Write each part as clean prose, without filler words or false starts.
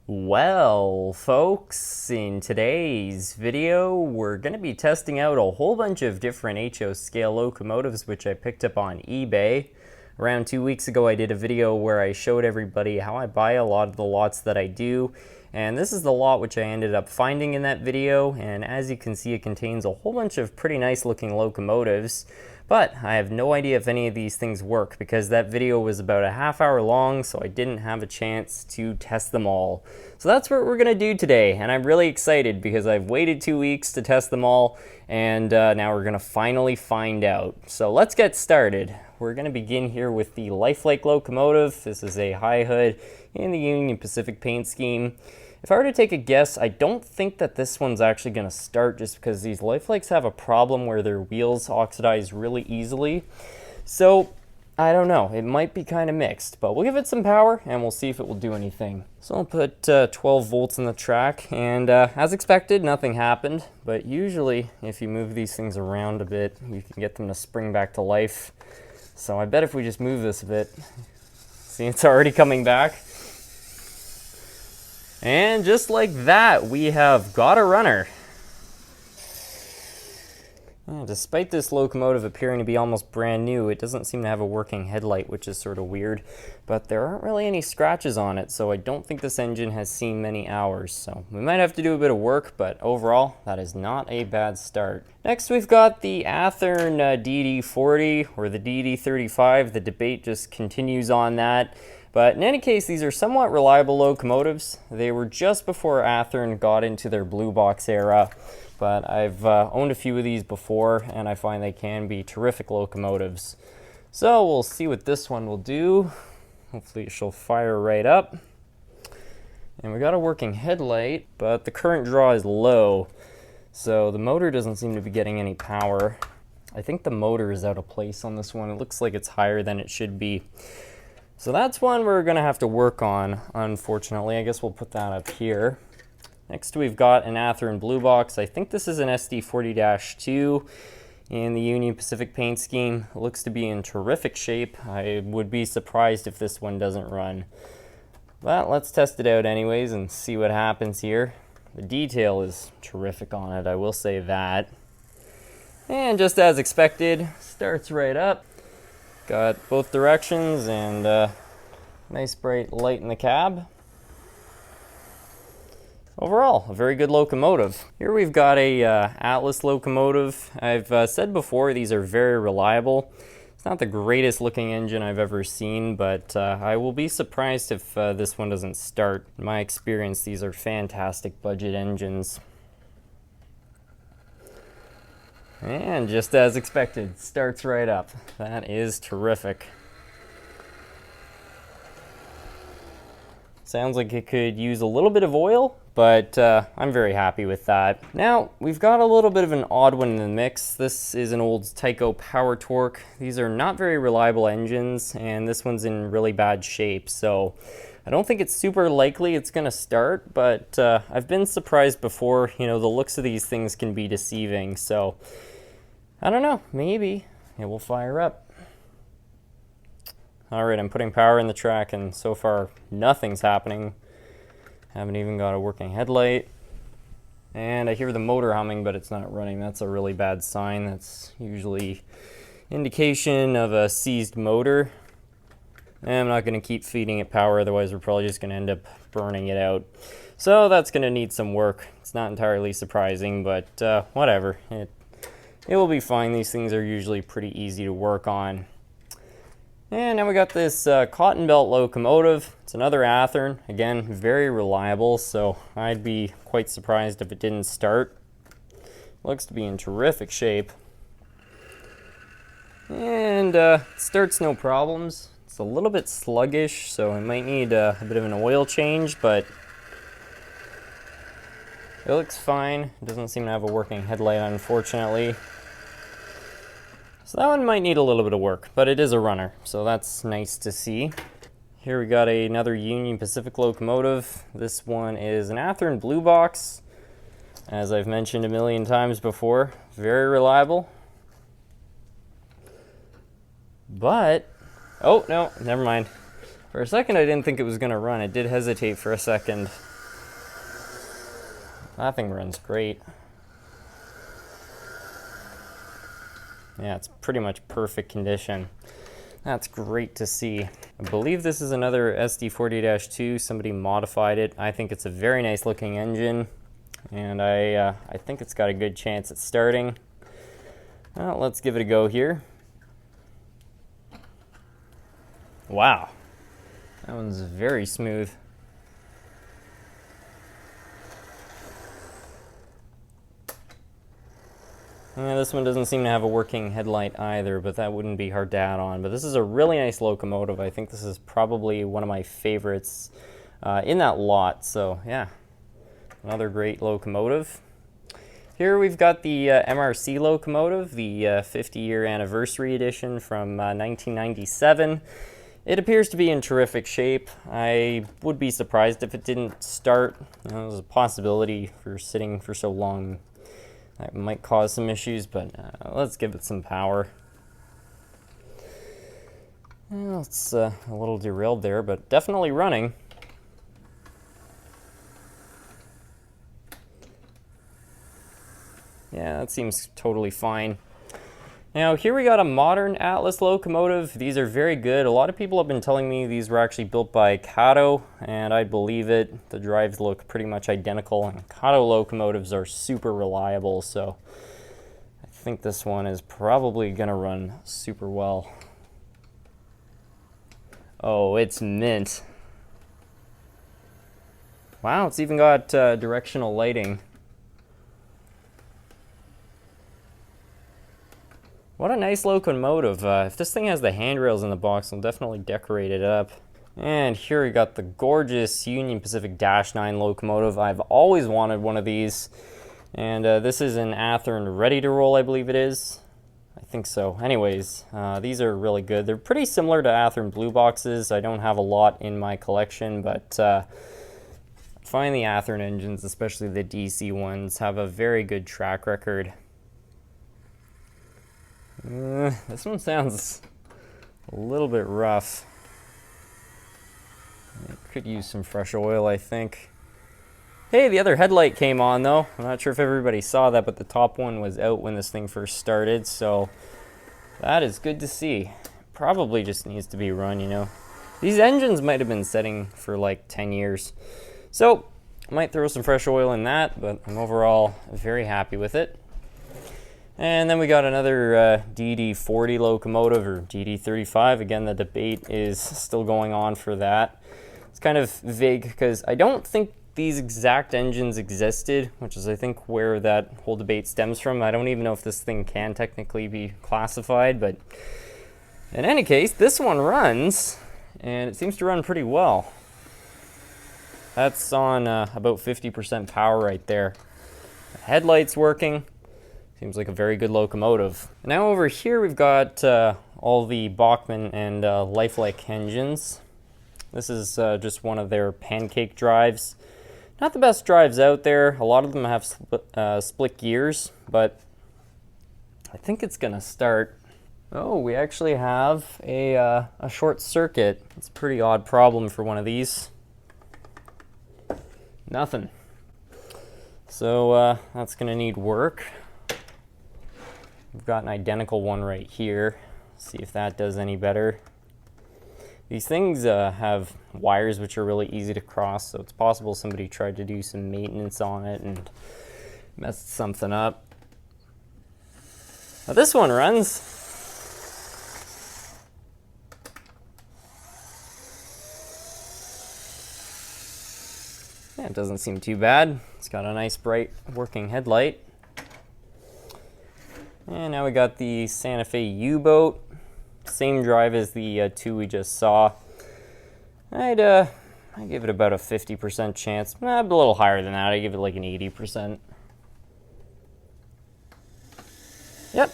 Well, folks, in today's video, we're going to be testing out a whole bunch of different HO scale locomotives, which I picked up on eBay. Around 2 weeks ago, I did a video where I showed everybody how I buy a lot of the lots that I do. And this is the lot which I ended up finding in that video. And as you can see, it contains a whole bunch of pretty nice looking locomotives. But I have no idea if any of these things work because that video was about a half-hour long, so I didn't have a chance to test them all. So that's what we're gonna do today, and I'm really excited because I've waited 2 weeks to test them all, and now we're gonna finally find out. So let's get started. We're gonna begin here with the Lifelike locomotive. This is a high hood in the Union Pacific paint scheme. If I were to take a guess, I don't think that this one's actually going to start just because these Lifelikes have a problem where their wheels oxidize really easily. So, I don't know. It might be kind of mixed, but we'll give it some power and we'll see if it will do anything. So I'll put 12 volts in the track, and as expected, nothing happened. But usually, if you move these things around a bit, you can get them to spring back to life. So I bet if we just move this a bit, see, it's already coming back. And just like that, we have got a runner. Despite this locomotive appearing to be almost brand new, it doesn't seem to have a working headlight, which is sort of weird. But there aren't really any scratches on it, so I don't think this engine has seen many hours. So we might have to do a bit of work, but overall, that is not a bad start. Next, we've got the Athearn DD40 or the DD35. The debate just continues on that. But in any case, these are somewhat reliable locomotives. They were just before Athearn got into their blue box era, but I've owned a few of these before, and I find they can be terrific locomotives. So we'll see what this one will do. Hopefully she'll fire right up. And we got a working headlight, but the current draw is low, so the motor doesn't seem to be getting any power. I think the motor is out of place on this one. It looks like it's higher than it should be. So that's one we're going to have to work on, unfortunately. I guess we'll put that up here. Next, we've got an Athearn Blue Box. I think this is an SD40-2 in the Union Pacific paint scheme. It looks to be in terrific shape. I would be surprised if this one doesn't run. But let's test it out anyways and see what happens here. The detail is terrific on it, I will say that. And just as expected, starts right up. Got both directions and nice bright light in the cab. Overall, a very good locomotive. Here we've got a Atlas locomotive. I've said before, these are very reliable. It's not the greatest looking engine I've ever seen, but I will be surprised if this one doesn't start. In my experience, these are fantastic budget engines. And just as expected, starts right up. That is terrific. Sounds like it could use a little bit of oil, but I'm very happy with that. Now, we've got a little bit of an odd one in the mix. This is an old Tyco Power Torque. These are not very reliable engines, and this one's in really bad shape, so I don't think it's super likely it's going to start, but I've been surprised before. You know, the looks of these things can be deceiving, so I don't know, maybe it will fire up. All right, I'm putting power in the track, and so far nothing's happening. Haven't even got a working headlight. And I hear the motor humming, but it's not running. That's a really bad sign. That's usually indication of a seized motor. And I'm not going to keep feeding it power, otherwise we're probably just going to end up burning it out. So that's going to need some work. It's not entirely surprising, but whatever. It will be fine. These things are usually pretty easy to work on. And now we got this cotton belt locomotive. It's another Athearn. Again, very reliable, so I'd be quite surprised if it didn't start. Looks to be in terrific shape. And starts no problems. It's a little bit sluggish, so it might need a bit of an oil change, but it looks fine. It doesn't seem to have a working headlight, unfortunately. So that one might need a little bit of work, but it is a runner, so that's nice to see. Here we got another Union Pacific locomotive. This one is an Athearn Blue Box. As I've mentioned a million times before, very reliable. But, oh no, never mind. For a second I didn't think it was going to run. It did hesitate for a second. That thing runs great. Yeah, it's pretty much perfect condition. That's great to see. I believe this is another SD40-2. Somebody modified it. I think it's a very nice looking engine, and I think it's got a good chance at starting. Well, let's give it a go here. Wow, that one's very smooth. Yeah, this one doesn't seem to have a working headlight either, but that wouldn't be hard to add on. But this is a really nice locomotive. I think this is probably one of my favorites in that lot. So yeah, another great locomotive. Here we've got the MRC locomotive, the 50-year anniversary edition from 1997. It appears to be in terrific shape. I would be surprised if it didn't start. There's a possibility for sitting for so long that might cause some issues, but let's give it some power. Well, it's a little derailed there, but definitely running. Yeah, that seems totally fine. Now here we got a modern Atlas locomotive. These are very good. A lot of people have been telling me these were actually built by Kato, and I believe it. The drives look pretty much identical, and Kato locomotives are super reliable, so I think this one is probably gonna run super well. Oh, it's mint. Wow, it's even got directional lighting. What a nice locomotive. If this thing has the handrails in the box, I'll definitely decorate it up. And here we got the gorgeous Union Pacific -9 locomotive. I've always wanted one of these. And this is an Athearn ready to roll, I believe it is. I think so. Anyways, these are really good. They're pretty similar to Athearn blue boxes. I don't have a lot in my collection, but I find the Athearn engines, especially the DC ones, have a very good track record. This one sounds a little bit rough. It could use some fresh oil, I think. Hey, the other headlight came on though. I'm not sure if everybody saw that, but the top one was out when this thing first started, so that is good to see. Probably just needs to be run, you know. These engines might have been setting for like 10 years. So, I might throw some fresh oil in that, but I'm overall very happy with it. And then we got another DD40 locomotive, or DD35. Again, the debate is still going on for that. It's kind of vague because I don't think these exact engines existed, which is I think where that whole debate stems from. I don't even know if this thing can technically be classified, but in any case, this one runs, and it seems to run pretty well. That's on about 50% power right there. The headlight's working. Seems like a very good locomotive. Now over here we've got all the Bachmann and Lifelike engines. This is just one of their pancake drives. Not the best drives out there. A lot of them have split gears, but I think it's gonna start. Oh, we actually have a short circuit. It's a pretty odd problem for one of these. Nothing. So that's gonna need work. We've got an identical one right here. See if that does any better. These things have wires which are really easy to cross, so it's possible somebody tried to do some maintenance on it and messed something up. Now this one runs. Yeah, it doesn't seem too bad. It's got a nice bright working headlight. And now we got the Santa Fe U-boat. Same drive as the two we just saw. I'd give it about a 50% chance. A little higher than that. I'd give it like an 80%. Yep.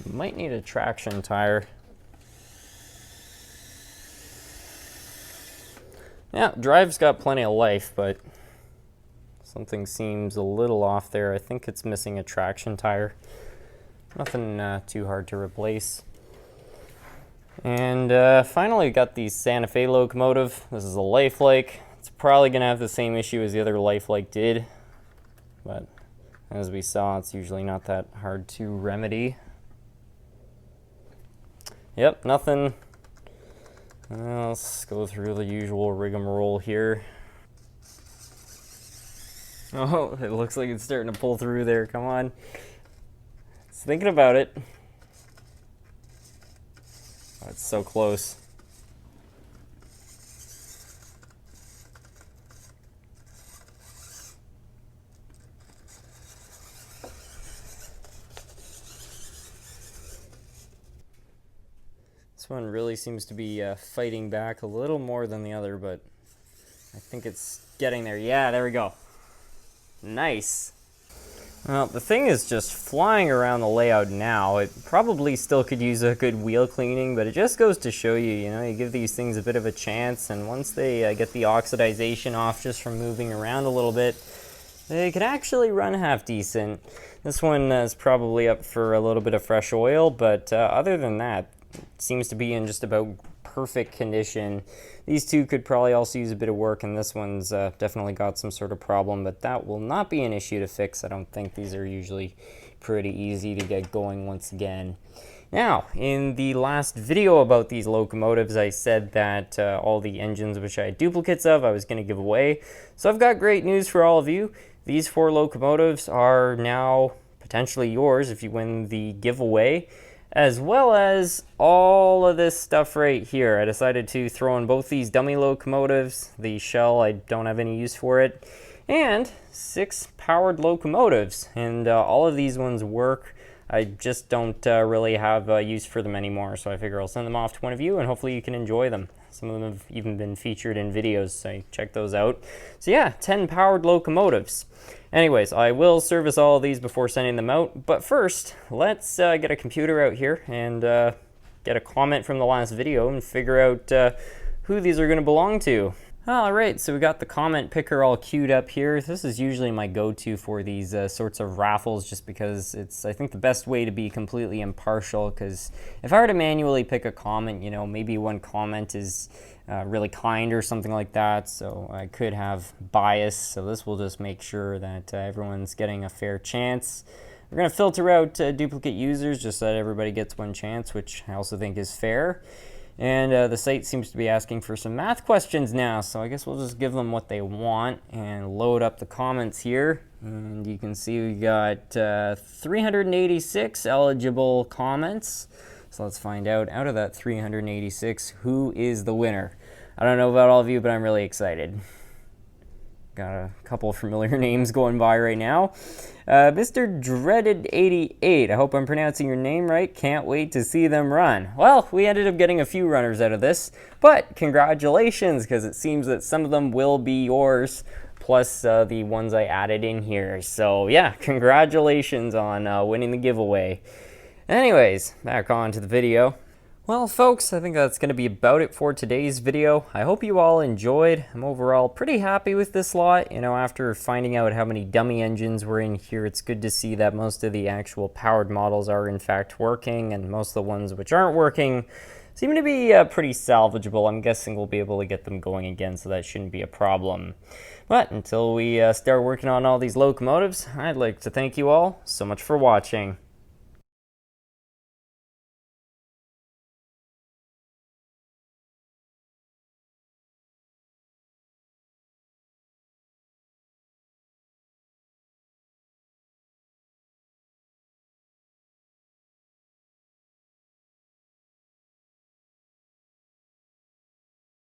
Might need a traction tire. Yeah, drive's got plenty of life, but something seems a little off there. I think it's missing a traction tire. Nothing too hard to replace. And finally got the Santa Fe locomotive. This is a Lifelike. It's probably going to have the same issue as the other lifelike did, but as we saw, it's usually not that hard to remedy. Yep, nothing. Let's go through the usual rigmarole here. Oh, it looks like it's starting to pull through there. Come on. It's thinking about it. Oh, it's so close. This one really seems to be fighting back a little more than the other, but I think it's getting there. Yeah, there we go. Nice. Well, the thing is just flying around the layout now. It probably still could use a good wheel cleaning, but it just goes to show you, you give these things a bit of a chance, and once they get the oxidization off just from moving around a little bit, they could actually run half decent. This one is probably up for a little bit of fresh oil, but other than that, it seems to be in just about perfect condition. These two could probably also use a bit of work, and this one's definitely got some sort of problem, but that will not be an issue to fix. I don't think these are usually pretty easy to get going once again. Now, in the last video about these locomotives, I said that all the engines which I had duplicates of, I was going to give away. So I've got great news for all of you. These 4 locomotives are now potentially yours if you win the giveaway, as well as all of this stuff right here. I decided to throw in both these dummy locomotives. The shell, I don't have any use for it. And 6 powered locomotives. And all of these ones work. I just don't really have use for them anymore. So I figure I'll send them off to one of you, and hopefully you can enjoy them. Some of them have even been featured in videos, so check those out. So yeah, 10 powered locomotives. Anyways, I will service all of these before sending them out, but first, let's get a computer out here and get a comment from the last video and figure out who these are going to belong to. Alright, so we got the comment picker all queued up here. This is usually my go-to for these sorts of raffles, just because it's, I think, the best way to be completely impartial, because if I were to manually pick a comment, maybe one comment is really kind or something like that, so I could have bias, so this will just make sure that everyone's getting a fair chance. We're going to filter out duplicate users just so that everybody gets one chance, which I also think is fair. And the site seems to be asking for some math questions now, so I guess we'll just give them what they want and load up the comments here. And you can see we got 386 eligible comments. So let's find out of that 386, who is the winner. I don't know about all of you, but I'm really excited. Got a couple of familiar names going by right now. Mr. Dreaded88, I hope I'm pronouncing your name right. Can't wait to see them run. Well, we ended up getting a few runners out of this, but congratulations, because it seems that some of them will be yours, plus the ones I added in here. So yeah, congratulations on winning the giveaway. Anyways, back on to the video. Well, folks, I think that's going to be about it for today's video. I hope you all enjoyed. I'm overall pretty happy with this lot. After finding out how many dummy engines were in here, it's good to see that most of the actual powered models are in fact working, and most of the ones which aren't working seem to be pretty salvageable. I'm guessing we'll be able to get them going again, so that shouldn't be a problem. But until we start working on all these locomotives, I'd like to thank you all so much for watching.